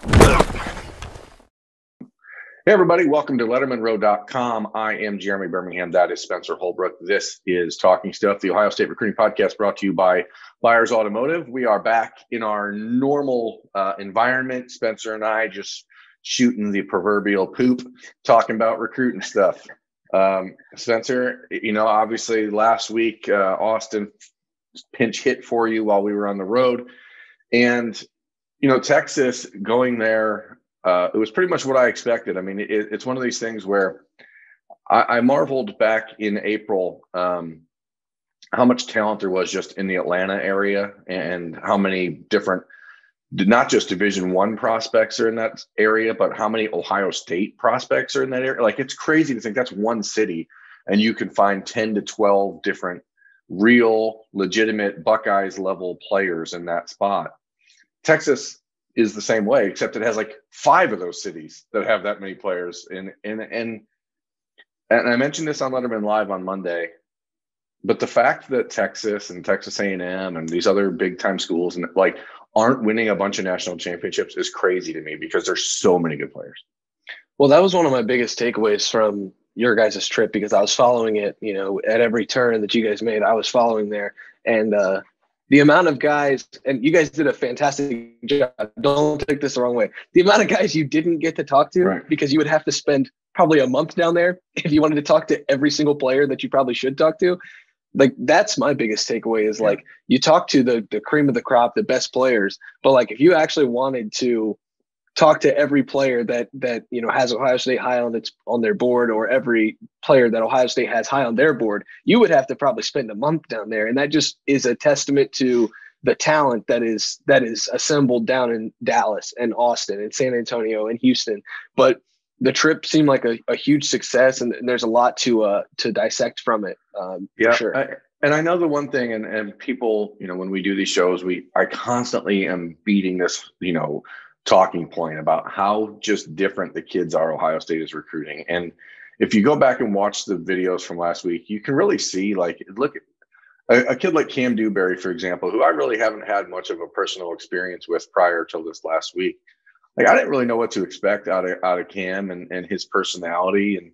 Hey, everybody. Welcome to LettermenRow.com. I am Jeremy Birmingham. That is Spencer Holbrook. This is Talking Stuff, the Ohio State recruiting podcast brought to you by Buyers Automotive. We are back in our normal environment. Spencer and I just shooting the proverbial poop, talking about recruiting stuff. Spencer, obviously last week, Austin pinch hit for you while we were on the road. And, Texas going there, it was pretty much what I expected. I mean, it's one of these things where I marveled back in April how much talent there was just in the Atlanta area and how many different, not just Division I prospects are in that area, but how many Ohio State prospects are in that area. Like, it's crazy to think that's one city and you can find 10 to 12 different real, legitimate Buckeyes level players in that spot. Texas is the same way, except it has like 5 of those cities that have that many players. And I mentioned this on Lettermen Live on Monday, but the fact that Texas and Texas A&M and these other big time schools and aren't winning a bunch of national championships is crazy to me because there's so many good players. Well, that was one of my biggest takeaways from your guys' trip because I was following it, at every turn that you guys made, I was following there. And, the amount of guys, and you guys did a fantastic job. Don't take this the wrong way. The amount of guys you didn't get to talk to, right, because you would have to spend probably a month down there if you wanted to talk to every single player that you probably should talk to. Like, that's my biggest takeaway is you talk to the cream of the crop, the best players. But if you actually wanted to talk to every player that has Ohio State high on their board, or every player that Ohio State has high on their board, you would have to probably spend a month down there. And that just is a testament to the talent that is assembled down in Dallas and Austin and San Antonio and Houston. But the trip seemed like a huge success, and there's a lot to dissect from it. For sure. And I know the one thing, and people, when we do these shows, I constantly am beating this, talking point about how just different the kids are Ohio State is recruiting. And if you go back and watch the videos from last week, you can really see, look at a kid like Cam Dewberry, for example, who I really haven't had much of a personal experience with prior to this last week. I didn't really know what to expect out of Cam and his personality.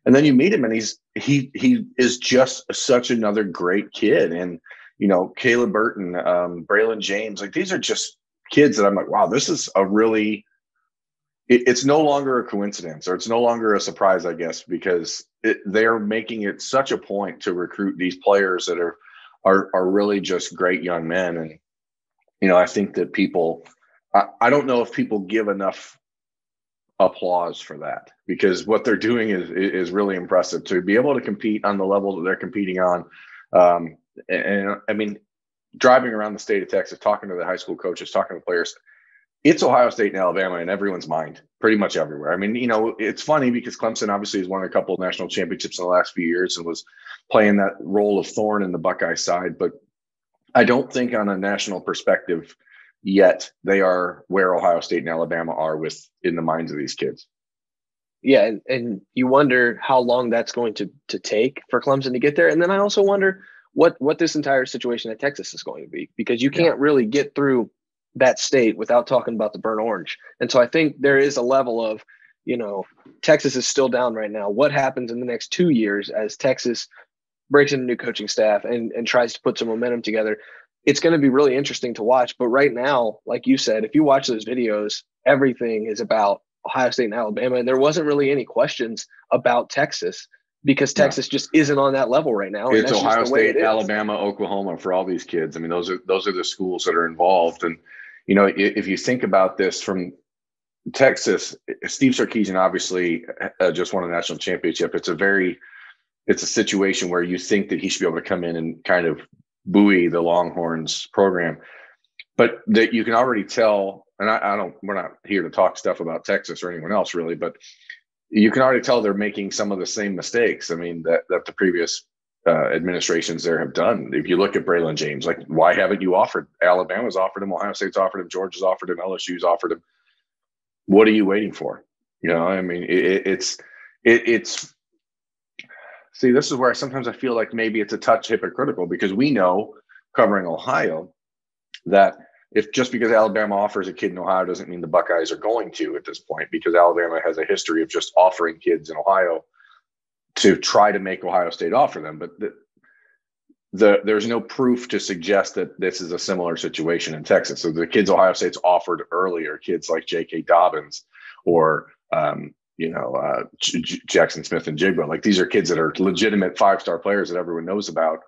And then you meet him and he is just such another great kid. And, Caleb Burton, Braylon James, these are just kids that I'm like, wow, this is it's no longer a coincidence, or it's no longer a surprise, I guess, because they're making it such a point to recruit these players that are really just great young men. And, I think that I don't know if people give enough applause for that, because what they're doing is really impressive to be able to compete on the level that they're competing on. And I mean, driving around the state of Texas, talking to the high school coaches, talking to players, it's Ohio State and Alabama in everyone's mind, pretty much everywhere. I mean, it's funny because Clemson obviously has won a couple of national championships in the last few years and was playing that role of thorn in the Buckeye side. But I don't think on a national perspective yet they are where Ohio State and Alabama are in the minds of these kids. Yeah, and you wonder how long that's going to take for Clemson to get there. And then I also wonder what this entire situation at Texas is going to be, because you can't really get through that state without talking about the burnt orange. And so I think there is a level of, Texas is still down right now. What happens in the next 2 years as Texas breaks in a new coaching staff and tries to put some momentum together? It's going to be really interesting to watch. But right now, like you said, if you watch those videos, everything is about Ohio State and Alabama. And there wasn't really any questions about Texas, because Texas just isn't on that level right now. It's Ohio State, Alabama, Oklahoma for all these kids. I mean, those are the schools that are involved. And, if you think about this from Texas, Steve Sarkisian obviously just won a national championship. It's a situation where you think that he should be able to come in and kind of buoy the Longhorns program. But that you can already tell, and we're not here to talk stuff about Texas or anyone else really, but you can already tell they're making some of the same mistakes. I mean, that the previous administrations there have done. If you look at Braylon James, why haven't you offered? Alabama's offered him, Ohio State's offered him, Georgia's offered him, LSU's offered him. What are you waiting for? I mean, it's see, this is where sometimes I feel like maybe it's a touch hypocritical, because we know, covering Ohio, that if just because Alabama offers a kid in Ohio doesn't mean the Buckeyes are going to at this point, because Alabama has a history of just offering kids in Ohio to try to make Ohio State offer them. But there's no proof to suggest that this is a similar situation in Texas. So the kids Ohio State's offered earlier, kids like J.K. Dobbins or Jackson Smith and Jigba, like these are kids that are legitimate 5-star players that everyone knows about,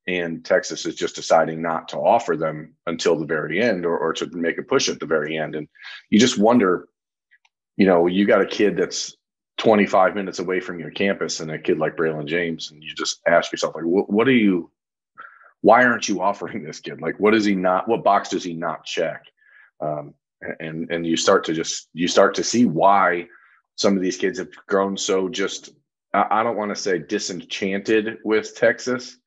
and Texas is just deciding not to offer them until the very end, or to make a push at the very end. And you just wonder, you got a kid that's 25 minutes away from your campus and a kid like Braylon James, and you just ask yourself, like, why aren't you offering this kid? Like, what box does he not check? And you start to see why some of these kids have grown so just, I don't want to say disenchanted with Texas,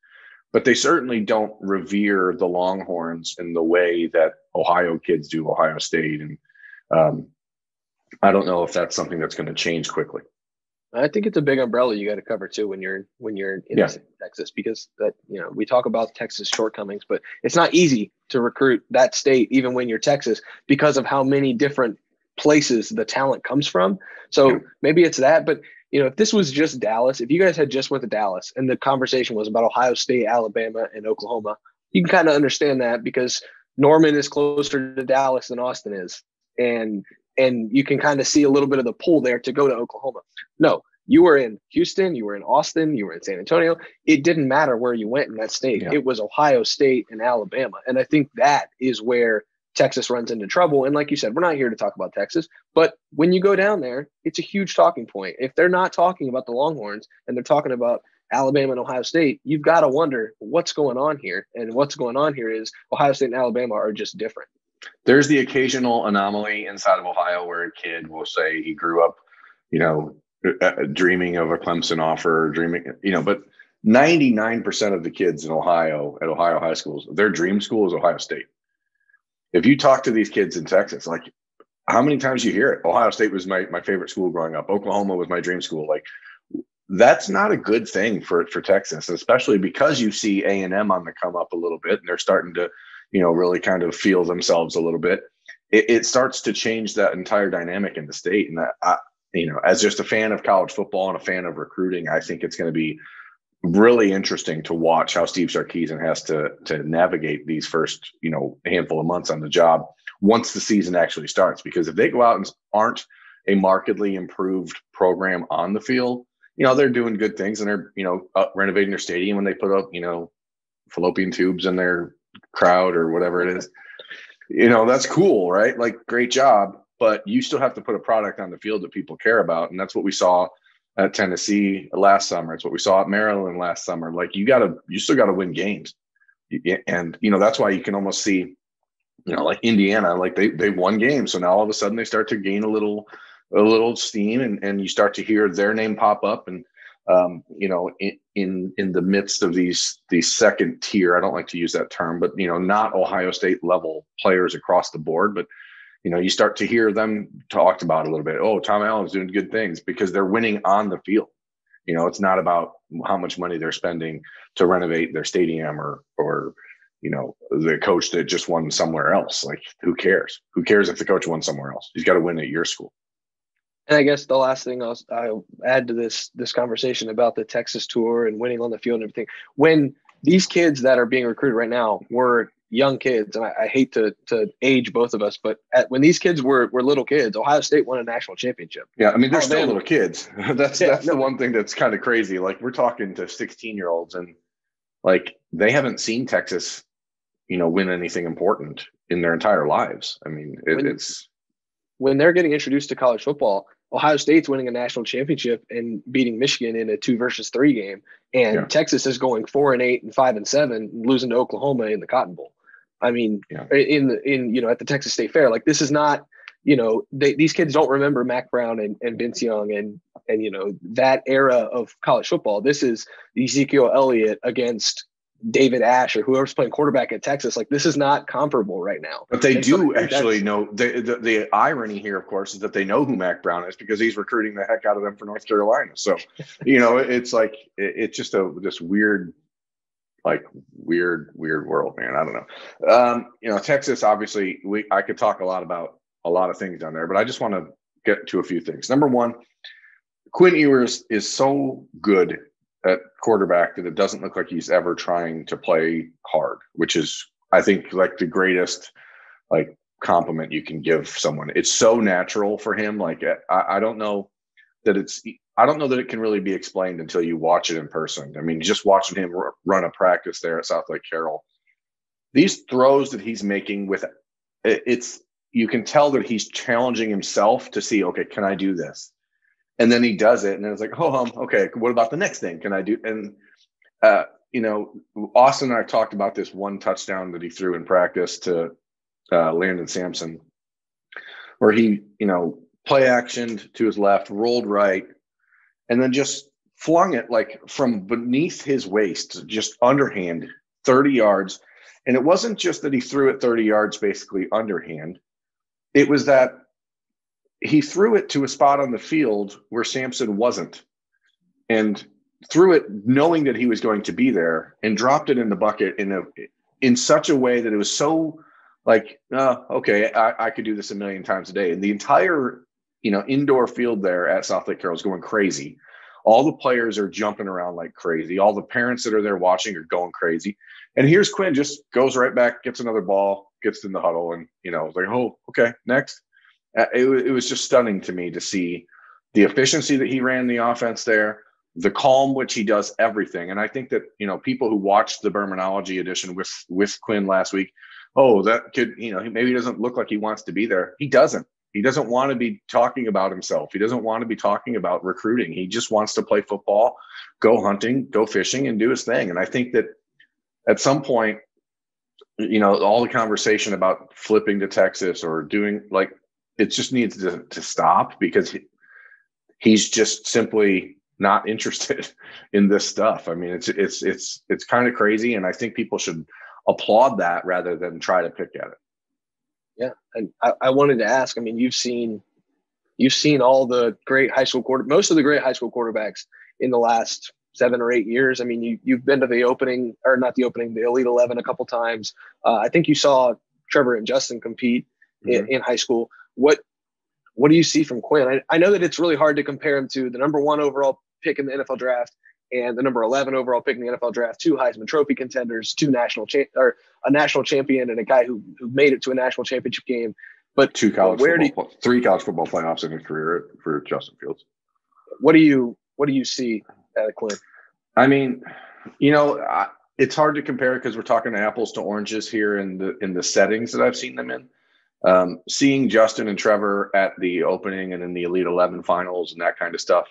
but they certainly don't revere the Longhorns in the way that Ohio kids do Ohio State. And I don't know if that's something that's going to change quickly. I think it's a big umbrella you got to cover too when you're in Texas, because that, we talk about Texas shortcomings, but it's not easy to recruit that state, even when you're Texas, because of how many different places the talent comes from. So maybe it's that, but if this was just Dallas, if you guys had just went to Dallas and the conversation was about Ohio State, Alabama, and Oklahoma, you can kind of understand that because Norman is closer to Dallas than Austin is. And you can kind of see a little bit of the pull there to go to Oklahoma. No, you were in Houston, you were in Austin, you were in San Antonio. It didn't matter where you went in that state. Yeah. It was Ohio State and Alabama. And I think that is where Texas runs into trouble. And like you said, we're not here to talk about Texas, but when you go down there, it's a huge talking point. If they're not talking about the Longhorns and they're talking about Alabama and Ohio State, you've got to wonder what's going on here. And what's going on here is Ohio State and Alabama are just different. There's the occasional anomaly inside of Ohio where a kid will say he grew up, dreaming of a Clemson offer, but 99% of the kids in Ohio at Ohio high schools, their dream school is Ohio State. If you talk to these kids in Texas, like how many times you hear it? Ohio State was my favorite school growing up. Oklahoma was my dream school. Like that's not a good thing for Texas, especially because you see A&M on the come up a little bit and they're starting to, really kind of feel themselves a little bit. It starts to change that entire dynamic in the state. And that, as just a fan of college football and a fan of recruiting, I think it's going to be really interesting to watch how Steve Sarkisian has to navigate these first, handful of months on the job once the season actually starts. Because if they go out and aren't a markedly improved program on the field, they're doing good things and they're, renovating their stadium when they put up, fallopian tubes in their crowd or whatever it is. That's cool, right? Like, great job, but you still have to put a product on the field that people care about. And that's what we saw at Tennessee last summer. It's what we saw at Maryland last summer. Like, you still got to win games. And, that's why you can almost see, like Indiana, like they won games. So now all of a sudden they start to gain a little steam and you start to hear their name pop up. And, in the midst of these second tier, I don't like to use that term, but, not Ohio State level players across the board, but, you start to hear them talked about a little bit. Oh, Tom Allen's doing good things because they're winning on the field. It's not about how much money they're spending to renovate their stadium or the coach that just won somewhere else. Like, who cares? Who cares if the coach won somewhere else? He's got to win at your school. And I guess the last thing I'll add to this conversation about the Texas tour and winning on the field and everything, when these kids that are being recruited right now were young kids, and I hate to age both of us, but when these kids were little kids, Ohio State won a national championship. Yeah, I mean, they're still little kids. That's the one thing that's kind of crazy. Like, we're talking to 16-year-olds, and like they haven't seen Texas, win anything important in their entire lives. I mean, it's when they're getting introduced to college football, Ohio State's winning a national championship and beating Michigan in a 2-3 game. And Texas is going 4-8 and 5-7, losing to Oklahoma in the Cotton Bowl. I mean, at the Texas State Fair, like, this is not, these kids don't remember Mac Brown and Vince Young and that era of college football. This is Ezekiel Elliott against David Ash or whoever's playing quarterback at Texas. Like, this is not comparable right now. But they do actually know. The irony here, of course, is that they know who Mac Brown is because he's recruiting the heck out of them for North Carolina. So, it's like it's just this weird like weird world, man. I don't know. Texas, obviously, I could talk about a lot of things down there, but I just want to get to a few things. Number one, Quinn Ewers is so good at quarterback that it doesn't look like he's ever trying to play hard, which is, I think, like the greatest like compliment you can give someone. It's so natural for him. Like I don't know that it can really be explained until you watch it in person. I mean, just watching him run a practice there at South Lake Carroll, these throws that he's making you can tell that he's challenging himself to see, okay, can I do this? And then he does it, and then it's like, okay, what about the next thing? Can I do? And Austin and I talked about this one touchdown that he threw in practice to Landon Sampson, where he, play actioned to his left, rolled right, and then just flung it like from beneath his waist, just underhand, 30 yards. And it wasn't just that he threw it 30 yards basically underhand. It was that he threw it to a spot on the field where Sampson wasn't, and threw it knowing that he was going to be there, and dropped it in the bucket in such a way that it was so like, okay, I could do this a million times a day. And the entire, indoor field there at South Lake Carroll is going crazy. All the players are jumping around like crazy. All the parents that are there watching are going crazy. And here's Quinn, just goes right back, gets another ball, gets in the huddle, and, like, oh, okay, next. It was just stunning to me to see the efficiency that he ran the offense there, the calm which he does everything. And I think that, people who watched the Bermanology edition with Quinn last week, that kid, maybe he doesn't look like he wants to be there. He doesn't. He doesn't want to be talking about himself. He doesn't want to be talking about recruiting. He just wants to play football, go hunting, go fishing, and do his thing. And I think that at some point, all the conversation about flipping to Texas or doing it just needs to stop, because he's just simply not interested in this stuff. I mean, it's kind of crazy. And I think people should applaud that rather than try to pick at it. Yeah. And I wanted to ask, I mean, you've seen all the great high school most of the great high school quarterbacks in the last 7 or 8 years. I mean, you've been to the Elite 11 a couple times. I think you saw Trevor and Justin compete in high school. What do you see from Quinn? I know that it's really hard to compare him to the number 1 overall pick in the NFL draft and the number 11 overall pick in the NFL draft, 2 Heisman Trophy contenders, a national champion, and a guy who made it to a national championship game. But 3 college football playoffs in his career for Justin Fields. What do you see out of Quinn? I mean, it's hard to compare because we're talking apples to oranges here in the settings that I've seen them in. Seeing Justin and Trevor at the opening and in the Elite 11 finals and that kind of stuff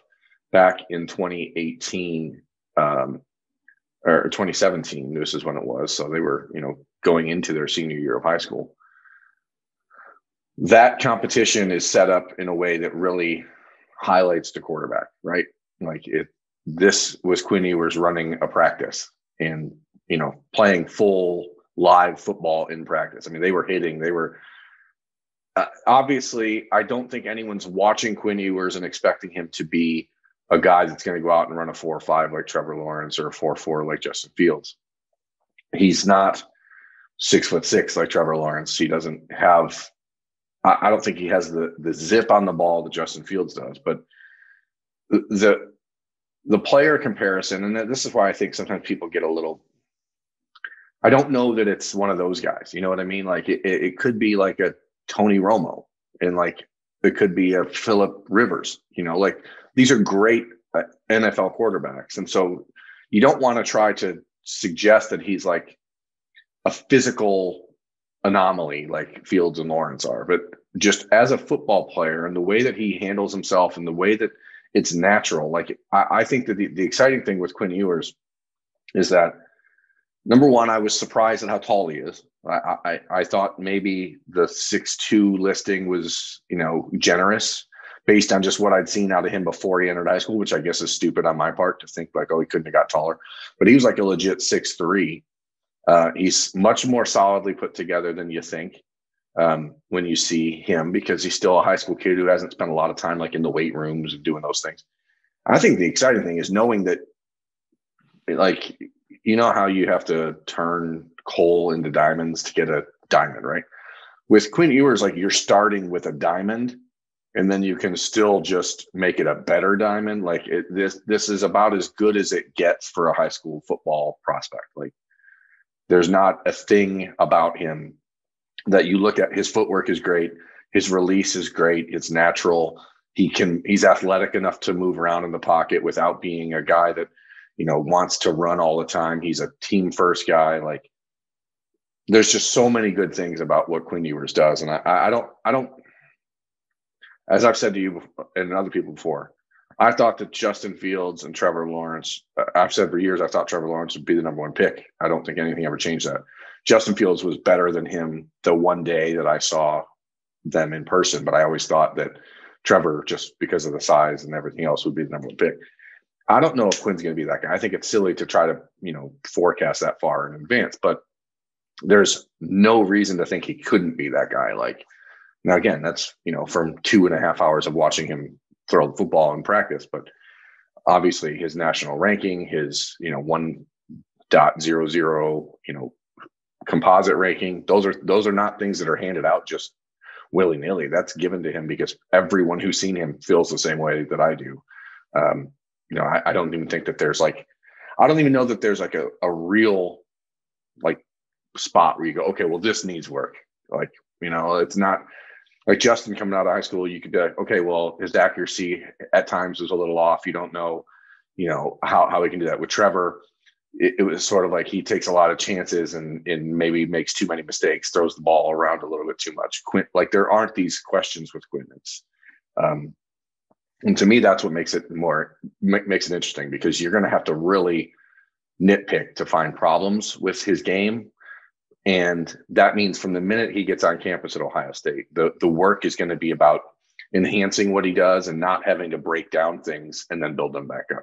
back in 2018 or 2017, this is when it was. So they were, going into their senior year of high school. That competition is set up in a way that really highlights the quarterback, right? This was Quinn Ewers running a practice and, playing full live football in practice. I mean, they were hitting, obviously, I don't think anyone's watching Quinn Ewers and expecting him to be a guy that's going to go out and run a 4.5 like Trevor Lawrence or a 4.4 like Justin Fields. He's not 6'6" like Trevor Lawrence. He doesn't have, I don't think he has the zip on the ball that Justin Fields does, but the player comparison, and this is why I think sometimes people get a little, I don't know that it's one of those guys. You know what I mean? Like it could be like a Tony Romo, and it could be a Phillip Rivers, these are great NFL quarterbacks. And so you don't want to try to suggest that he's like a physical anomaly like Fields and Lawrence are, but just as a football player and the way that he handles himself and the way that it's natural. I think that the exciting thing with Quinn Ewers is that, number one, I was surprised at how tall he is. I thought maybe the 6'2" listing was, generous based on just what I'd seen out of him before he entered high school, which I guess is stupid on my part to think he couldn't have got taller. But he was like a legit 6'3". He's much more solidly put together than you think when you see him, because he's still a high school kid who hasn't spent a lot of time in the weight rooms and doing those things. I think the exciting thing is knowing that you know how you have to turn coal into diamonds to get a diamond, right? With Quinn Ewers, like you're starting with a diamond, and then you can still just make it a better diamond. Like this is about as good as it gets for a high school football prospect. Like there's not a thing about him that you look at. His footwork is great. His release is great. It's natural. He's athletic enough to move around in the pocket without being a guy that, wants to run all the time. He's a team first guy. Like there's just so many good things about what Quinn Ewers does. And I don't, as I've said to you and other people before, I thought that Justin Fields and Trevor Lawrence, I've said for years, I thought Trevor Lawrence would be the number one pick. I don't think anything ever changed that. Justin Fields was better than him the one day that I saw them in person, but I always thought that Trevor, just because of the size and everything else, would be the number one pick. I don't know if Quinn's going to be that guy. I think it's silly to try to, forecast that far in advance, but there's no reason to think he couldn't be that guy. Like, now again, that's, from 2.5 hours of watching him throw the football in practice, but obviously his national ranking, his, 1.00, composite ranking, those are not things that are handed out just willy-nilly. That's given to him because everyone who's seen him feels the same way that I do. I don't even think that there's I don't even know that there's like a real like spot where you go, okay, well, this needs work. Like, it's not like Justin coming out of high school. You could be like, okay, well, his accuracy at times was a little off. You don't know, how he can do that. With Trevor, it was sort of like he takes a lot of chances and maybe makes too many mistakes, throws the ball around a little bit too much. Quinn, like there aren't these questions with Quinn. It's, and to me, that's what makes it interesting, because you're going to have to really nitpick to find problems with his game. And that means from the minute he gets on campus at Ohio State, the work is going to be about enhancing what he does and not having to break down things and then build them back up.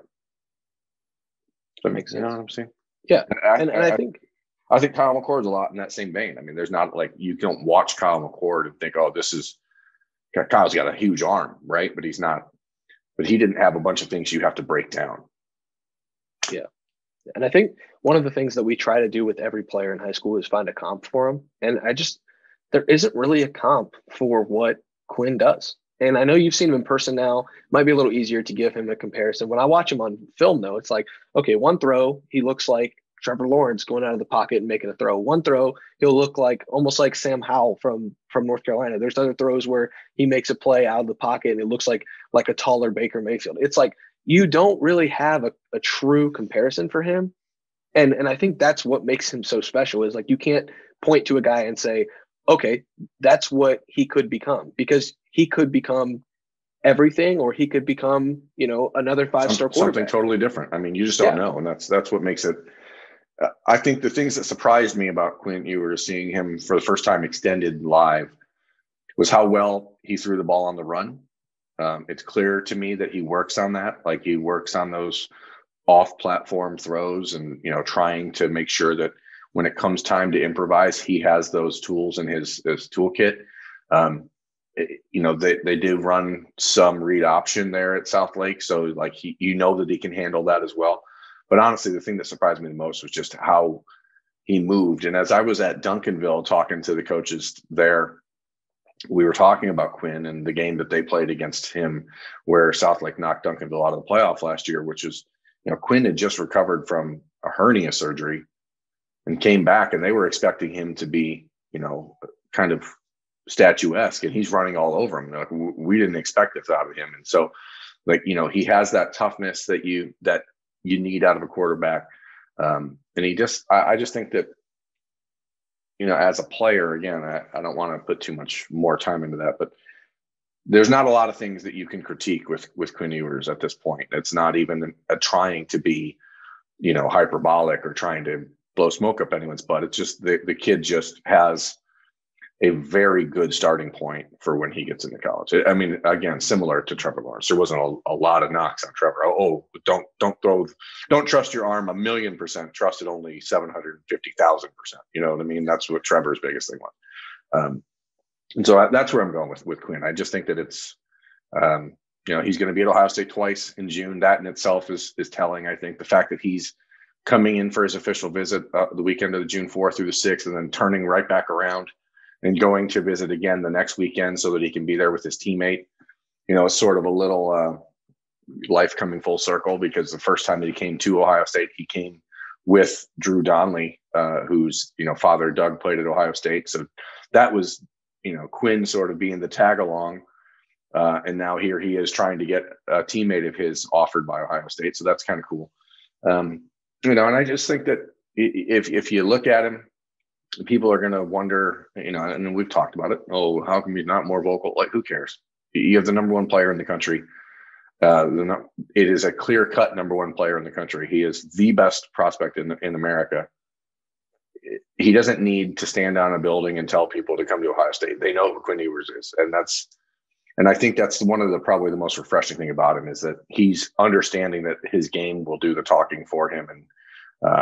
That makes sense. You know what I'm saying? Yeah. And I think Kyle McCord's a lot in that same vein. I mean, there's not like, you don't watch Kyle McCord and think, oh, Kyle's got a huge arm, right? But he didn't have a bunch of things you have to break down. Yeah. And I think one of the things that we try to do with every player in high school is find a comp for him. And there isn't really a comp for what Quinn does. And I know you've seen him in person now. It might be a little easier to give him a comparison. When I watch him on film, though, it's like, okay, one throw, he looks like Trevor Lawrence going out of the pocket and making a throw. One throw, he'll look like almost like Sam Howell from North Carolina. There's other throws where he makes a play out of the pocket and it looks like a taller Baker Mayfield. It's like you don't really have a true comparison for him. And I think that's what makes him so special, is like you can't point to a guy and say, okay, that's what he could become, because he could become everything, or he could become, another 5-star quarterback. Something totally different. I mean, you just don't know. And that's what makes it. I think the things that surprised me about Quinn Ewers, seeing him for the first time extended live, was how well he threw the ball on the run. It's clear to me that he works on that. Like he works on those off-platform throws and, trying to make sure that when it comes time to improvise, he has those tools in his toolkit. They do run some read option there at South Lake. So like that he can handle that as well. But honestly, the thing that surprised me the most was just how he moved. And as I was at Duncanville talking to the coaches there, we were talking about Quinn and the game that they played against him, where South Lake knocked Duncanville out of the playoff last year, which is, Quinn had just recovered from a hernia surgery and came back, and they were expecting him to be, kind of statuesque, and he's running all over him. Like, we didn't expect this out of him. And so, he has that toughness that you need out of a quarterback. And I just think that, as a player, again, I don't want to put too much more time into that, but there's not a lot of things that you can critique with Quinn Ewers at this point. It's not even trying to be, hyperbolic or trying to blow smoke up anyone's butt. It's just the kid just has a very good starting point for when he gets into college. I mean, again, similar to Trevor Lawrence, there wasn't a lot of knocks on Trevor. Don't trust your arm 1,000,000%. Trust it only 750,000%. You know what I mean? That's what Trevor's biggest thing was. And so that's where I'm going with Quinn. I just think that it's, he's going to be at Ohio State twice in June. That in itself is telling. I think the fact that he's coming in for his official visit the weekend of the June 4th through the 6th, and then turning right back around and going to visit again the next weekend so that he can be there with his teammate. It's sort of a little life coming full circle, because the first time that he came to Ohio State, he came with Drew Donnelly, whose father Doug played at Ohio State. So that was Quinn sort of being the tag along, and now here he is trying to get a teammate of his offered by Ohio State. So that's kind of cool. And I just think that if you look at him, people are going to wonder, and we've talked about it. Oh, how come he's not more vocal? Like, who cares? You have the number one player in the country. It is a clear-cut number one player in the country. He is the best prospect in America. He doesn't need to stand on a building and tell people to come to Ohio State. They know who Quinn Ewers is, and I think that's one of probably the most refreshing thing about him, is that he's understanding that his game will do the talking for him, and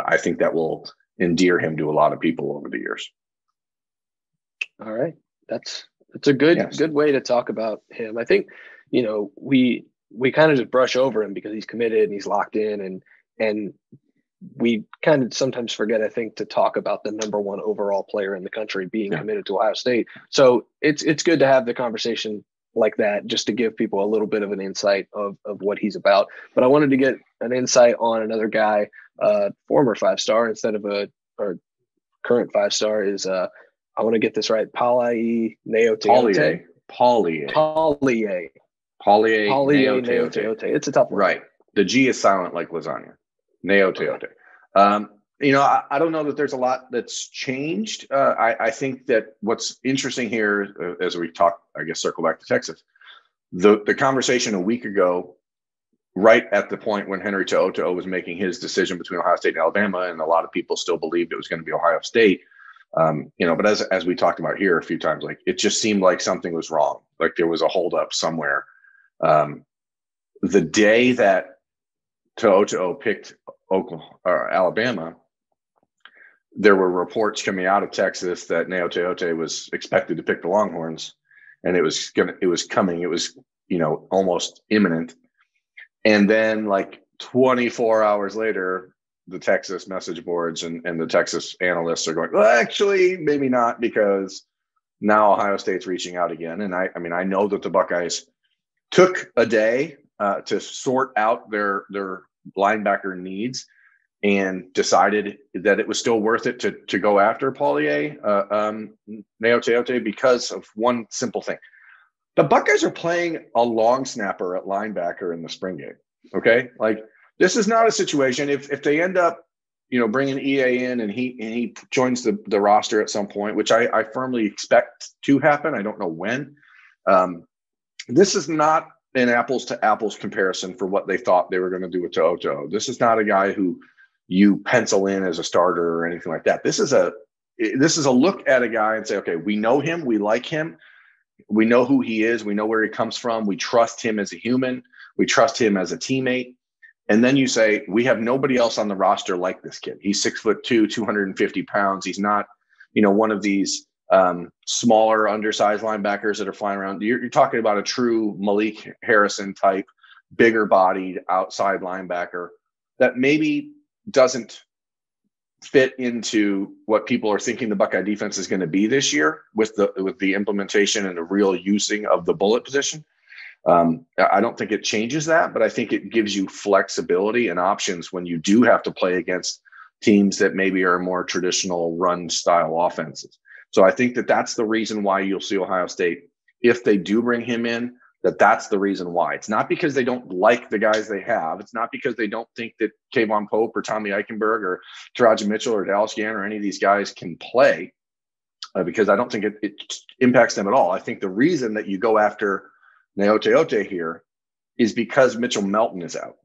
I think that will endear him to a lot of people over the years. All right, that's a good way to talk about him. I think we kind of just brush over him because he's committed and he's locked in, and we kind of sometimes forget, I think, to talk about the number one overall player in the country being committed to Ohio State. So it's good to have the conversation like that, just to give people a little bit of an insight of what he's about. But I wanted to get an insight on another guy, former 5-star instead of or current 5-star, is I want to get this right, Palaie Gaoteote. Palaie Gaoteote. It's a tough one. Right. The G is silent like lasagna. Gaoteote. I don't know that there's a lot that's changed. I think that what's interesting here, as we talk, I guess, circle back to Texas, the conversation a week ago, right at the point when Henry To'oTo'o was making his decision between Ohio State and Alabama, and a lot of people still believed it was going to be Ohio State. But as we talked about here a few times, like, it just seemed like something was wrong. Like there was a holdup somewhere. The day that To'oTo'o picked Oklahoma or Alabama, there were reports coming out of Texas that Gaoteote was expected to pick the Longhorns, and it was coming. It was, almost imminent. And then, like 24 hours later, the Texas message boards and the Texas analysts are going, well, actually, maybe not, because now Ohio State's reaching out again. And I know that the Buckeyes took a day to sort out their linebacker needs, and decided that it was still worth it to go after Palaie Gaoteote because of one simple thing. The Buckeyes are playing a long snapper at linebacker in the spring game. Okay. Like, this is not a situation. If they end up, bringing EA in and he joins the roster at some point, which I firmly expect to happen. I don't know when. This is not an apples to apples comparison for what they thought they were going to do with To'oTo'o. This is not a guy who you pencil in as a starter or anything like that. This is a look at a guy and say, okay, we know him, we like him, we know who he is, we know where he comes from, we trust him as a human, we trust him as a teammate. And then you say, we have nobody else on the roster like this kid. He's 6'2", 250 pounds. He's not, one of these smaller, undersized linebackers that are flying around. You're talking about a true Malik Harrison type, bigger bodied outside linebacker that maybe doesn't fit into what people are thinking the Buckeye defense is going to be this year with the implementation and the real using of the bullet position. I don't think it changes that, but I think it gives you flexibility and options when you do have to play against teams that maybe are more traditional run style offenses. So I think that that's the reason why you'll see Ohio State, if they do bring him in, that's the reason why. It's not because they don't like the guys they have. It's not because they don't think that Kayvon Pope or Tommy Eichenberg or Taraji Mitchell or Dallas Gann or any of these guys can play, because I don't think it impacts them at all. I think the reason that you go after Gaoteote here is because Mitchell Melton is out.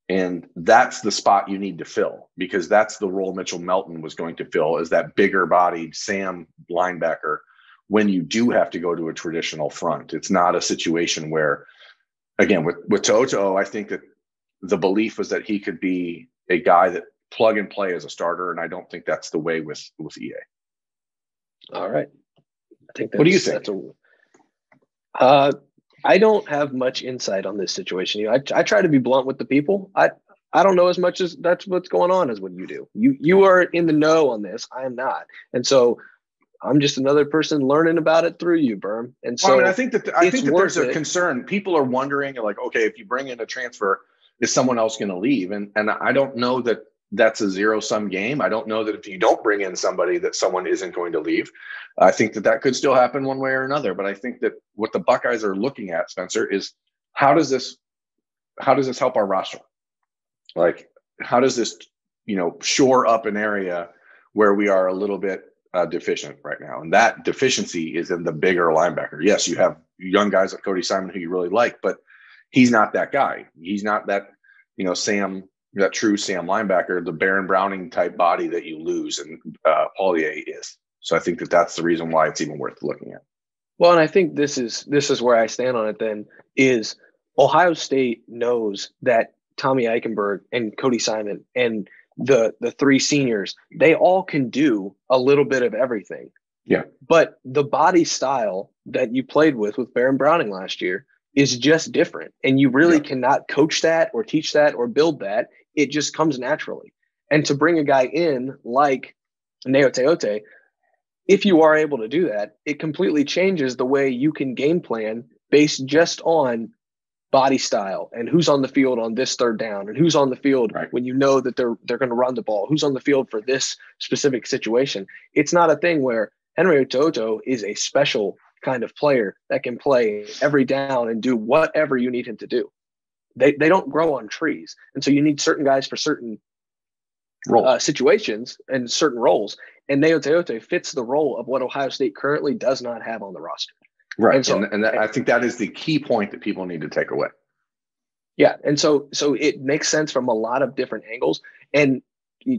And that's the spot you need to fill, because that's the role Mitchell Melton was going to fill, as that bigger bodied Sam linebacker when you do have to go to a traditional front. It's not a situation where, again, with To'oTo'o, I think that the belief was that he could be a guy that plug and play as a starter. And I don't think that's the way with EA. All right. I think what do you think? I don't have much insight on this situation. I try to be blunt with the people. I don't know as much as that's what's going on as what you do. You are in the know on this. I am not. And so I'm just another person learning about it through you, Berm. And so well, I mean, I think that there's a concern. People are wondering, like, okay, if you bring in a transfer, is someone else going to leave? And I don't know that that's a zero-sum game. I don't know that if you don't bring in somebody that someone isn't going to leave. I think that could still happen one way or another. But I think that what the Buckeyes are looking at, Spencer, is how does this help our roster? Like, how does this, shore up an area where we are a little bit deficient right now? And that deficiency is in the bigger linebacker. Yes, you have young guys like Cody Simon who you really like, but he's not that guy. He's not that, that true Sam linebacker, the Baron Browning type body that you lose, and Palaie is. So I think that's the reason why it's even worth looking at. Well, and I think this is where I stand on it then, is Ohio State knows that Tommy Eichenberg and Cody Simon and the three seniors, they all can do a little bit of everything. Yeah. But the body style that you played with Baron Browning last year is just different. And you really cannot coach that or teach that or build that. It just comes naturally. And to bring a guy in like Gaoteote, if you are able to do that, it completely changes the way you can game plan based just on body style and who's on the field on this third down and who's on the field when you know that they're going to run the ball, who's on the field for this specific situation. It's not a thing where Henry Toto is a special kind of player that can play every down and do whatever you need him to do. They don't grow on trees. And so you need certain guys for certain situations and certain roles. And Gaoteote fits the role of what Ohio State currently does not have on the roster. Right. And, so, I think that is the key point that people need to take away. Yeah. And so it makes sense from a lot of different angles. And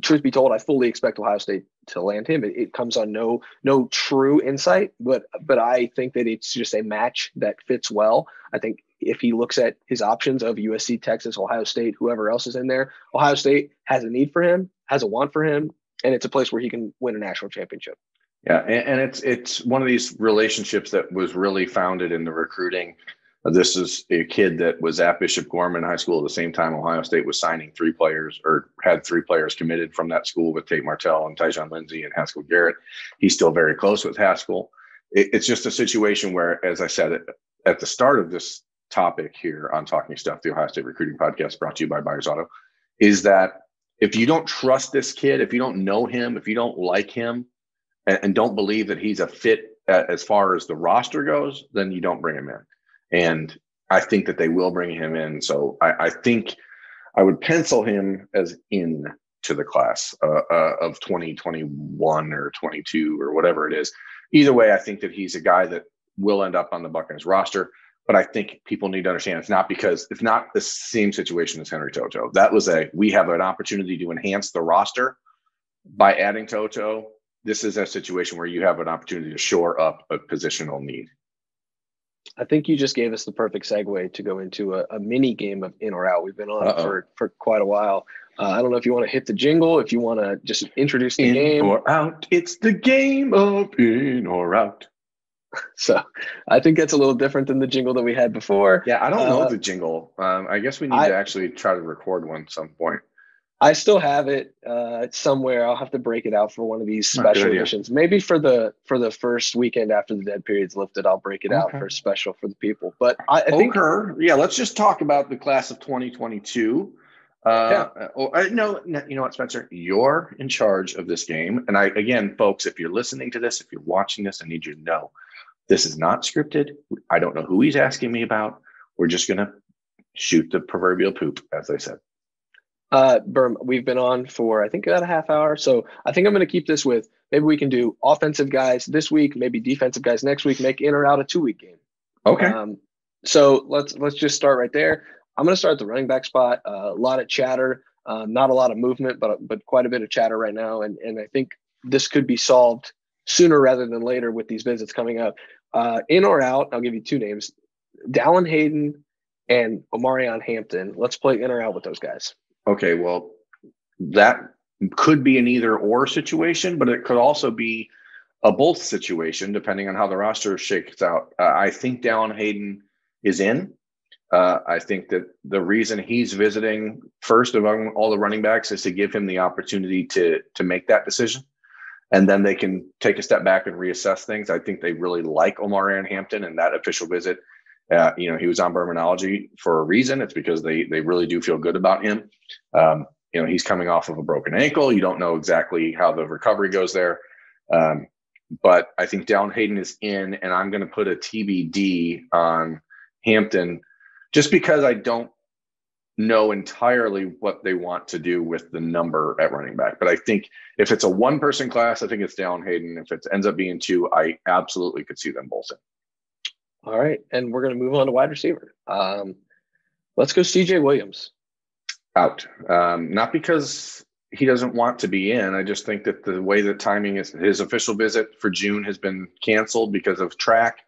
truth be told, I fully expect Ohio State to land him. It comes on no true insight, but I think that it's just a match that fits well. I think if he looks at his options of USC, Texas, Ohio State, whoever else is in there, Ohio State has a need for him, has a want for him, and it's a place where he can win a national championship. Yeah, and it's one of these relationships that was really founded in the recruiting. This is a kid that was at Bishop Gorman High School at the same time Ohio State was signing 3 players, or had 3 players committed from that school with Tate Martell and Tyjon Lindsey and Haskell Garrett. He's still very close with Haskell. It's just a situation where, as I said at the start of this topic here on Talking Stuff, the Ohio State Recruiting Podcast brought to you by Buyers Auto, is that if you don't trust this kid, if you don't know him, if you don't like him, and don't believe that he's a fit as far as the roster goes, then you don't bring him in. And I think that they will bring him in. So I think I would pencil him as in to the class of 2021 or 22 or whatever it is. Either way, I think that he's a guy that will end up on the Buckeyes roster. But I think people need to understand it's not the same situation as Henry Toto. That was we have an opportunity to enhance the roster by adding Toto. This is a situation where you have an opportunity to shore up a positional need. I think you just gave us the perfect segue to go into a mini game of in or out. We've been on for quite a while. I don't know if you want to hit the jingle, if you want to just introduce the game. In or out. It's the game of in or out. So I think that's a little different than the jingle that we had before. Yeah, I don't know the jingle. I guess we need to actually try to record one at some point. I still have it somewhere. I'll have to break it out for one of these special editions. Maybe for the first weekend after the dead period's lifted, I'll break it out for a special for the people. But I think let's just talk about the class of 2022. You know what, Spencer? You're in charge of this game. And again, folks, if you're listening to this, if you're watching this, I need you to know this is not scripted. I don't know who he's asking me about. We're just going to shoot the proverbial poop, as I said. Berm, we've been on for, I think, about a half hour. So I think I'm going to keep this with, maybe we can do offensive guys this week, maybe defensive guys next week, make in or out a 2-week game. Okay. So let's just start right there. I'm going to start at the running back spot. A lot of chatter, not a lot of movement, but quite a bit of chatter right now. And I think this could be solved sooner rather than later with these visits coming up. In or out, I'll give you 2 names, Dallin Hayden and Omarion Hampton. Let's play in or out with those guys. Okay, well, that could be an either or situation, but it could also be a both situation, depending on how the roster shakes out. I think Dallin Hayden is in. I think that the reason he's visiting first among all the running backs is to give him the opportunity to make that decision. And then they can take a step back and reassess things. I think they really like Omarion Hampton, and that official visit, he was on Berminology for a reason. It's because they really do feel good about him. He's coming off of a broken ankle. You don't know exactly how the recovery goes there. But I think Dallin Hayden is in, and I'm going to put a TBD on Hampton just because I don't know entirely what they want to do with the number at running back. But I think if it's a one-person class, I think it's Dallin Hayden. If it ends up being two, I absolutely could see them both in. All right, and we're going to move on to wide receiver. Let's go CJ Williams. Out. Not because he doesn't want to be in. I just think that the way that timing is, his official visit for June has been canceled because of track.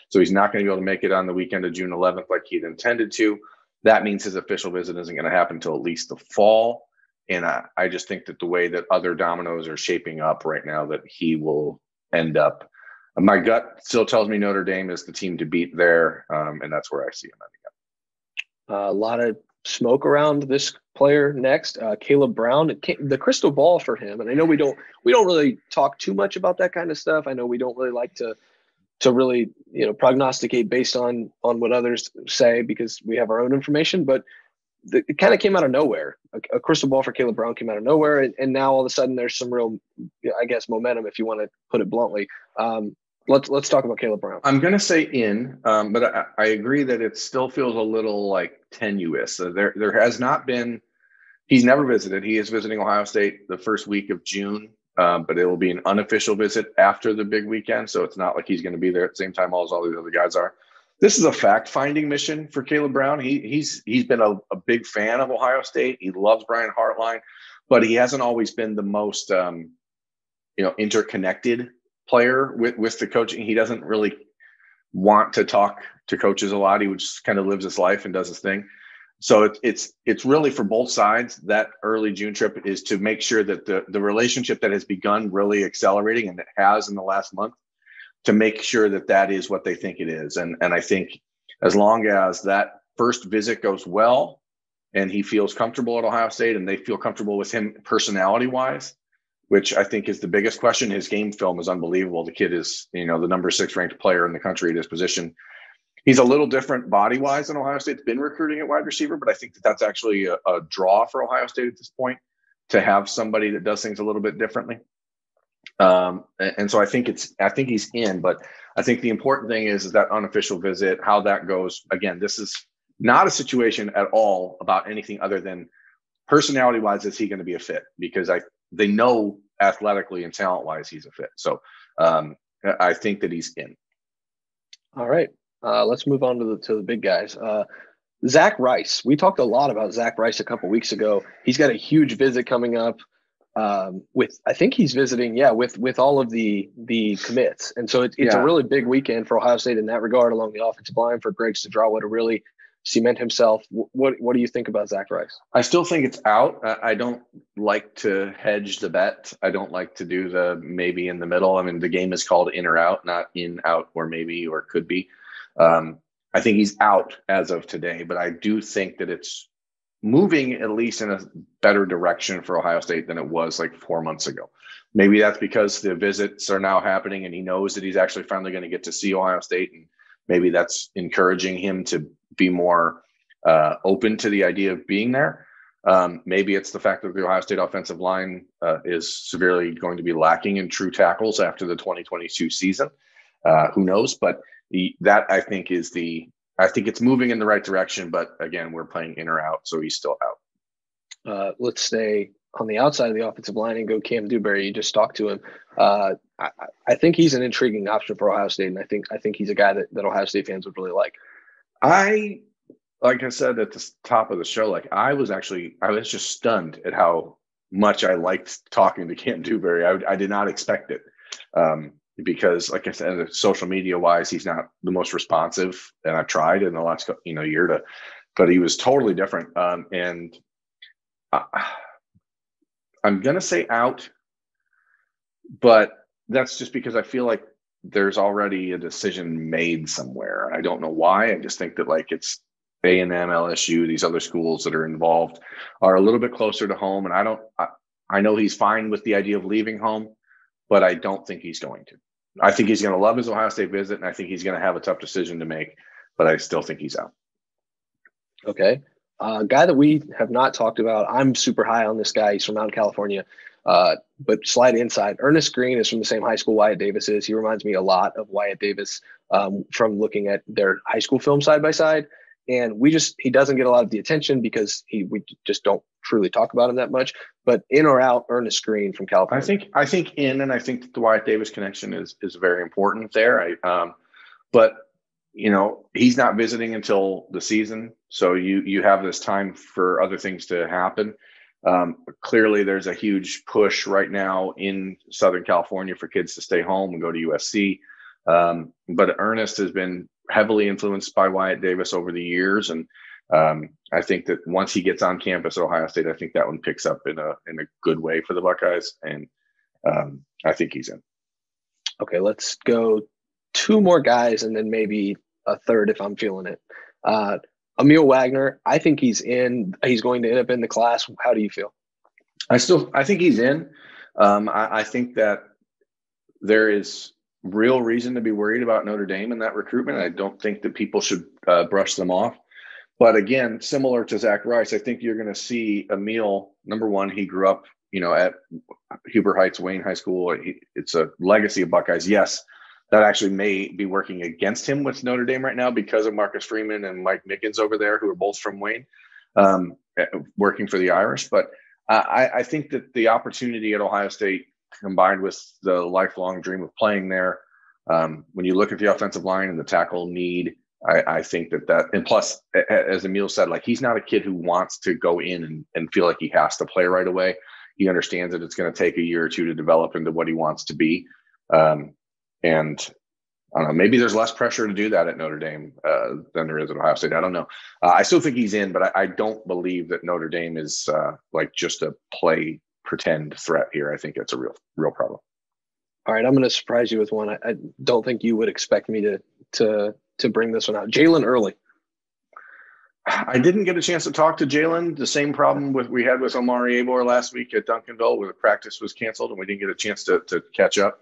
So he's not going to be able to make it on the weekend of June 11th like he'd intended to. That means his official visit isn't going to happen until at least the fall. And I just think that the way that other dominoes are shaping up right now, that he will end up. My gut still tells me Notre Dame is the team to beat there, and that's where I see him ending up. A lot of smoke around this player next. Caleb Brown, the crystal ball for him. And I know we don't really talk too much about that kind of stuff. I know we don't really like to really, prognosticate based on what others say because we have our own information, but it kind of came out of nowhere. A crystal ball for Caleb Brown came out of nowhere. And now all of a sudden there's some real, I guess, momentum, if you want to put it bluntly. Let's talk about Caleb Brown. I'm going to say in, but I agree that it still feels a little like tenuous. There has not been, he's never visited. He is visiting Ohio State the first week of June. But it will be an unofficial visit after the big weekend. So it's not like he's going to be there at the same time as all these other guys are. This is a fact-finding mission for Caleb Brown. He's been a big fan of Ohio State. He loves Brian Hartline, but he hasn't always been the most, interconnected player with the coaching. He doesn't really want to talk to coaches a lot. He just kind of lives his life and does his thing. So it's really for both sides. That early June trip is to make sure that the relationship that has begun really accelerating, and it has in the last month, to make sure that is what they think it is. And I think as long as that first visit goes well and he feels comfortable at Ohio State and they feel comfortable with him personality wise, which I think is the biggest question. His game film is unbelievable. The kid is, the number 6 ranked player in the country at his position. He's a little different body-wise than Ohio State's been recruiting at wide receiver, but I think that's actually a draw for Ohio State at this point, to have somebody that does things a little bit differently. And so I think he's in, but I think the important thing is that unofficial visit, how that goes. Again, this is not a situation at all about anything other than personality-wise, is he going to be a fit? Because they know athletically and talent-wise he's a fit. So I think that he's in. All right. Let's move on to the big guys. Zach Rice. We talked a lot about Zach Rice a couple weeks ago. He's got a huge visit coming up. I think he's visiting, with all of the commits, and so it's a really big weekend for Ohio State in that regard, along the offensive line for Greg Studrawa to really cement himself. What do you think about Zach Rice? I still think it's out. I don't like to hedge the bet. I don't like to do the maybe in the middle. I mean, the game is called in or out, not in, out, or maybe, or could be. I think he's out as of today, but I do think that it's moving at least in a better direction for Ohio State than it was like 4 months ago. Maybe that's because the visits are now happening and he knows that he's actually finally going to get to see Ohio State. And maybe that's encouraging him to be more open to the idea of being there. Maybe it's the fact that the Ohio State offensive line is severely going to be lacking in true tackles after the 2022 season. Who knows? But I think it's moving in the right direction, but again, we're playing in or out, so he's still out. Let's stay on the outside of the offensive line and go Cam Dewberry. You just talked to him. I think he's an intriguing option for Ohio State, and I think he's a guy that Ohio State fans would really like. Like I said at the top of the show, I was just stunned at how much I liked talking to Cam Dewberry. I did not expect it. Because, like I said, social media wise, he's not the most responsive, and I've tried in the last year but he was totally different. And I'm gonna say out, but that's just because I feel like there's already a decision made somewhere. I don't know why. I just think that A&M, LSU, these other schools that are involved are a little bit closer to home. And I know he's fine with the idea of leaving home, but I don't think he's going to. I think he's going to love his Ohio State visit, and I think he's going to have a tough decision to make, but I still think he's out. Okay. Guy that we have not talked about, I'm super high on this guy. He's from out in California, but slight inside. Ernest Green is from the same high school Wyatt Davis is. He reminds me a lot of Wyatt Davis from looking at their high school film side by side. And he doesn't get a lot of the attention because we just don't truly talk about him that much. But in or out, Ernest Green from California. I think and I think the Wyatt Davis connection is very important there. But he's not visiting until the season, so you have this time for other things to happen. Clearly, there's a huge push right now in Southern California for kids to stay home and go to USC. But Ernest has been heavily influenced by Wyatt Davis over the years, and I think that once he gets on campus at Ohio State, I think that one picks up in a good way for the Buckeyes, and I think he's in. Okay, let's go 2 more guys, and then maybe a third if I'm feeling it. Emil Wagner, I think he's in. He's going to end up in the class. How do you feel? I think he's in. I think that there is real reason to be worried about Notre Dame in that recruitment. I don't think that people should brush them off. But again, similar to Zach Rice, I think you're going to see Emil. Number one, he grew up, at Huber Heights, Wayne High School. It's a legacy of Buckeyes. Yes, that actually may be working against him with Notre Dame right now because of Marcus Freeman and Mike Mickens over there, who are both from Wayne, working for the Irish. But I think that the opportunity at Ohio State, combined with the lifelong dream of playing there, when you look at the offensive line and the tackle need, I think that, and plus, as Emil said, like, he's not a kid who wants to go in and feel like he has to play right away. He understands that it's going to take a year or two to develop into what he wants to be. And I don't know, maybe there's less pressure to do that at Notre Dame than there is at Ohio State. I don't know. I still think he's in, but I don't believe that Notre Dame is like just a pretend threat here. I think it's a real problem. All right, I'm going to surprise you with one. I don't think you would expect me to bring this one out. Jalen Early. I didn't get a chance to talk to Jalen. The same problem we had with Omari Abor last week at Duncanville, where the practice was canceled and we didn't get a chance to catch up.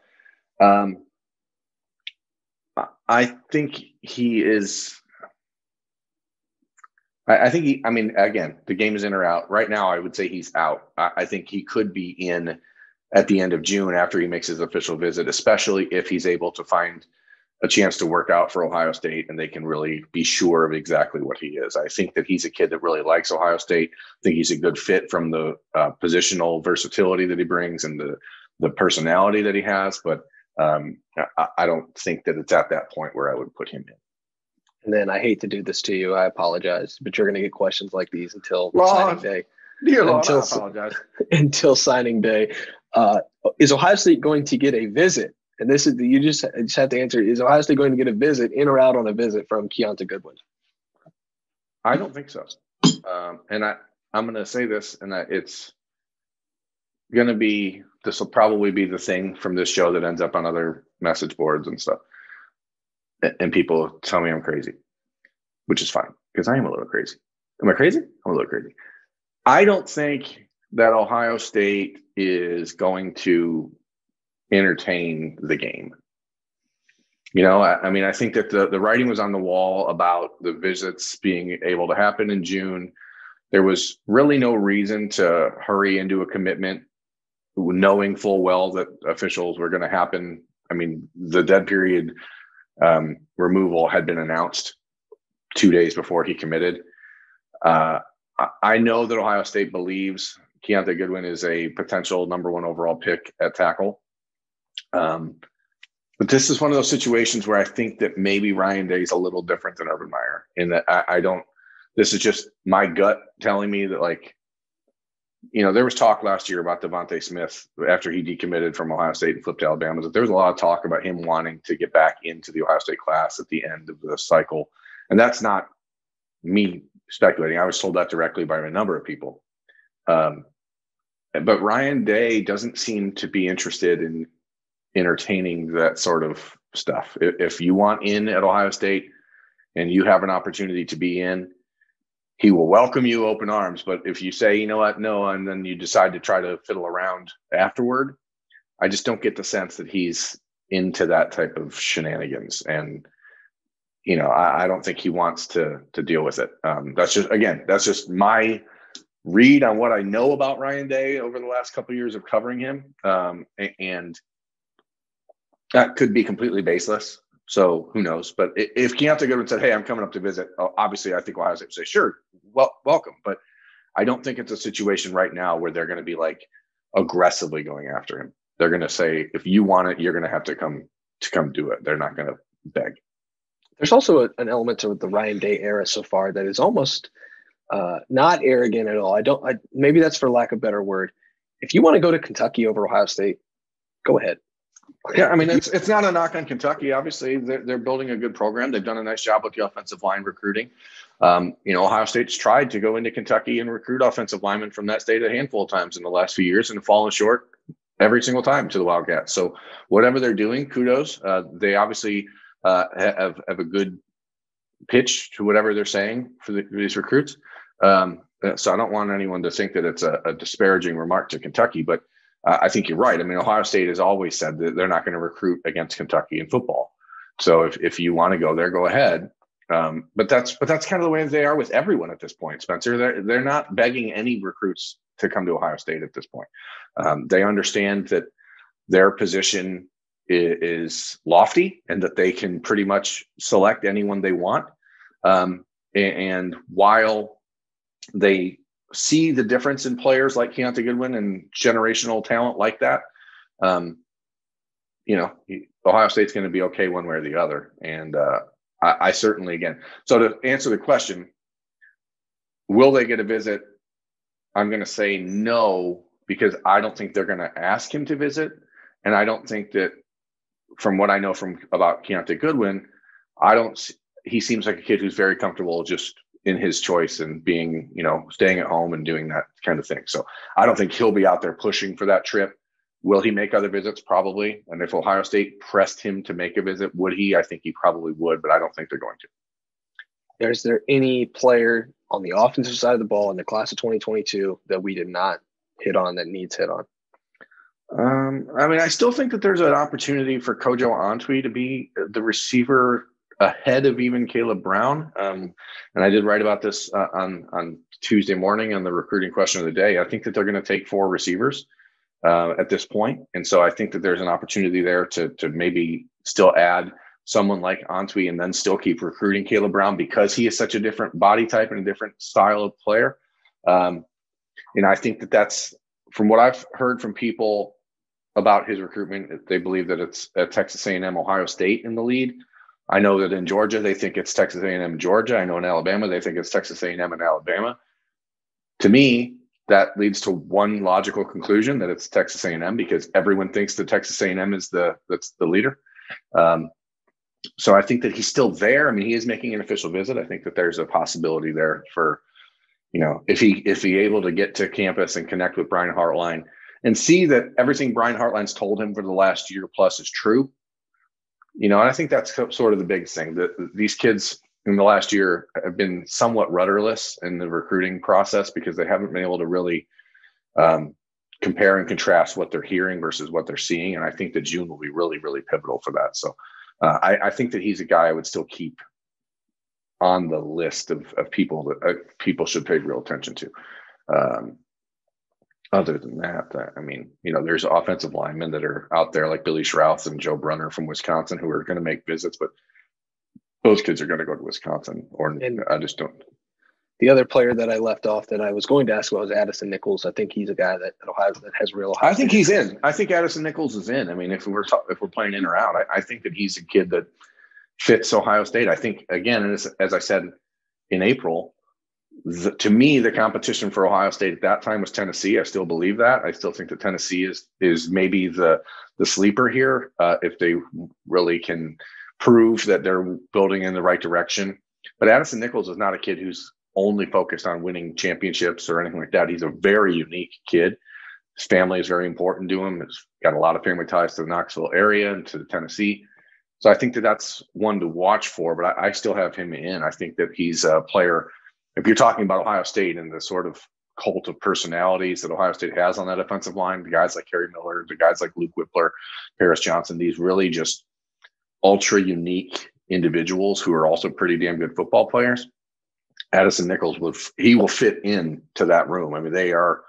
I think he is. Again, the game is in or out. Right now, I would say he's out. I think he could be in at the end of June after he makes his official visit, especially if he's able to find a chance to work out for Ohio State and they can really be sure of exactly what he is. I think that he's a kid that really likes Ohio State. I think he's a good fit from the positional versatility that he brings and the personality that he has. But I don't think that it's at that point where I would put him in. And then I hate to do this to you. I apologize, but you're going to get questions like these until signing day. Dear Lord, I apologize. Until signing day. Is Ohio State going to get a visit? And this is you just have to answer. Is Ohio State going to get a visit, in or out on a visit from Keonta Goodwin? I don't think so. And I'm going to say this, and it's going to be, this will probably be the thing from this show that ends up on other message boards and stuff. And people tell me I'm crazy, which is fine because I am a little crazy. Am I crazy? I'm a little crazy. I don't think that Ohio State is going to entertain the game. I think that the writing was on the wall about the visits being able to happen in June. There was really no reason to hurry into a commitment, knowing full well that officials were going to happen. I mean, the dead period removal had been announced 2 days before he committed. I know that Ohio State believes Keonta Goodwin is a potential number 1 overall pick at tackle. But this is one of those situations where I think that maybe Ryan Day is a little different than Urban Meyer in that this is just my gut telling me that, like, there was talk last year about Devontae Smith after he decommitted from Ohio State and flipped to Alabama. There was a lot of talk about him wanting to get back into the Ohio State class at the end of the cycle. And that's not me speculating. I was told that directly by a number of people. But Ryan Day doesn't seem to be interested in entertaining that sort of stuff. If you want in at Ohio State and you have an opportunity to be in, he will welcome you open arms. But if you say, you know what, no, and then you decide to try to fiddle around afterward, I just don't get the sense that he's into that type of shenanigans. And, you know, I don't think he wants to deal with it. That's just my read on what I know about Ryan Day over the last couple of years of covering him. And that could be completely baseless. So who knows? But if Keontae Goodwin said, hey, I'm coming up to visit, obviously I think Ohio State would say, sure, welcome. But I don't think it's a situation right now where they're going to be like aggressively going after him. They're going to say, if you want it, you're going to have to come do it. They're not going to beg. There's also an element to the Ryan Day era so far that is almost not arrogant at all. Maybe that's for lack of a better word. If you want to go to Kentucky over Ohio State, go ahead. Yeah, I mean, it's not a knock on Kentucky. Obviously, they're building a good program. They've done a nice job with the offensive line recruiting. You know, Ohio State's tried to go into Kentucky and recruit offensive linemen from that state a handful of times in the last few years and fallen short every single time to the Wildcats. So whatever they're doing, kudos. They obviously have a good pitch to whatever they're saying for these recruits. So I don't want anyone to think that it's a disparaging remark to Kentucky, but I think you're right. I mean, Ohio State has always said that they're not going to recruit against Kentucky in football. So if you want to go there, go ahead. But that's kind of the way they are with everyone at this point, Spencer. They're not begging any recruits to come to Ohio State at this point. They understand that their position is lofty and that they can pretty much select anyone they want. And while they see the difference in players like Keontae Goodwin and generational talent like that, you know, Ohio State's going to be okay one way or the other. And I certainly, again, so to answer the question, will they get a visit? I'm going to say no, because I don't think they're going to ask him to visit. And I don't think that, from what I know about Keontae Goodwin, he seems like a kid who's very comfortable just in his choice and being, you know, staying at home and doing that kind of thing. So I don't think he'll be out there pushing for that trip. Will he make other visits? Probably. And if Ohio State pressed him to make a visit, would he? I think he probably would, but I don't think they're going to. Is there any player on the offensive side of the ball in the class of 2022 that we did not hit on that needs hit on? I mean, I still think that there's an opportunity for Kojo Antwi to be the receiver ahead of even Caleb Brown. And I did write about this on Tuesday morning on the recruiting question of the day. I think that they're going to take 4 receivers at this point. And so I think that there's an opportunity there to maybe still add someone like Antwi and then still keep recruiting Caleb Brown because he is such a different body type and a different style of player. And I think that that's, from what I've heard from people about his recruitment, they believe that it's at Texas A&M, Ohio State in the lead. I know that in Georgia, they think it's Texas A&M, Georgia. I know in Alabama, they think it's Texas A&M and Alabama. To me, that leads to one logical conclusion, that it's Texas A&M, because everyone thinks that Texas A&M is that's the leader. So I think that he's still there. I mean, he is making an official visit. I think that there's a possibility there for, you know, if he able to get to campus and connect with Brian Hartline and see that everything Brian Hartline's told him for the last year plus is true. You know, and I think that's sort of the big thing, that these kids in the last year have been somewhat rudderless in the recruiting process because they haven't been able to really compare and contrast what they're hearing versus what they're seeing. And I think that June will be really, really pivotal for that. So I think that he's a guy I would still keep on the list of people that people should pay real attention to. Other than that, I mean, you know, there's offensive linemen that are out there like Billy Schrouth and Joe Brunner from Wisconsin who are going to make visits, but those kids are going to go to Wisconsin, and I just don't. The other player that I left off that I was going to ask about was Addison Nichols. I think he's a guy that Ohio that has real. I think he's in. I think Addison Nichols is in. I mean, if we're playing in or out, I think that he's a kid that fits Ohio State. I think, again, as I said in April, to me, the competition for Ohio State at that time was Tennessee. I still believe that. I still think that Tennessee is maybe the sleeper here if they really can prove that they're building in the right direction. But Addison Nichols is not a kid who's only focused on winning championships or anything like that. He's a very unique kid. His family is very important to him. He's got a lot of family ties to the Knoxville area and to Tennessee. So I think that that's one to watch for, but I still have him in. I think that he's a player if you're talking about Ohio State and the sort of cult of personalities that Ohio State has on that offensive line, the guys like Kerry Miller, the guys like Luke Whippler, Paris Johnson, these really just ultra unique individuals who are also pretty damn good football players. Addison Nichols will fit in to that room. I mean, they are,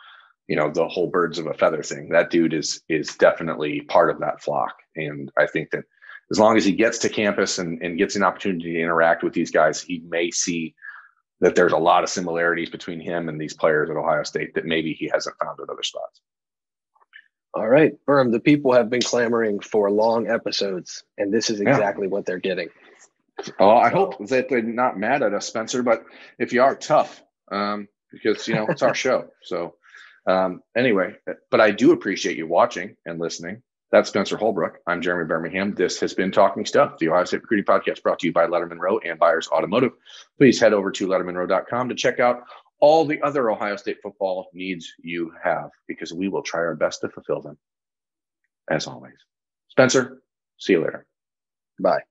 the whole birds of a feather thing. That dude is definitely part of that flock. And I think that as long as he gets to campus and gets an opportunity to interact with these guys, he may see that there's a lot of similarities between him and these players at Ohio State that maybe he hasn't found at other spots. All right, Berm, the people have been clamoring for long episodes, and this is exactly what they're getting. Oh, I hope that they're not mad at us, Spencer, but if you are, tough, because, it's our show. So anyway, but I do appreciate you watching and listening. That's Spencer Holbrook. I'm Jeremy Birmingham. This has been Talking Stuff, the Ohio State Recruiting Podcast, brought to you by Lettermen Row and Buyers Automotive. Please head over to lettermenrow.com to check out all the other Ohio State football needs you have, because we will try our best to fulfill them, as always. Spencer, see you later. Bye.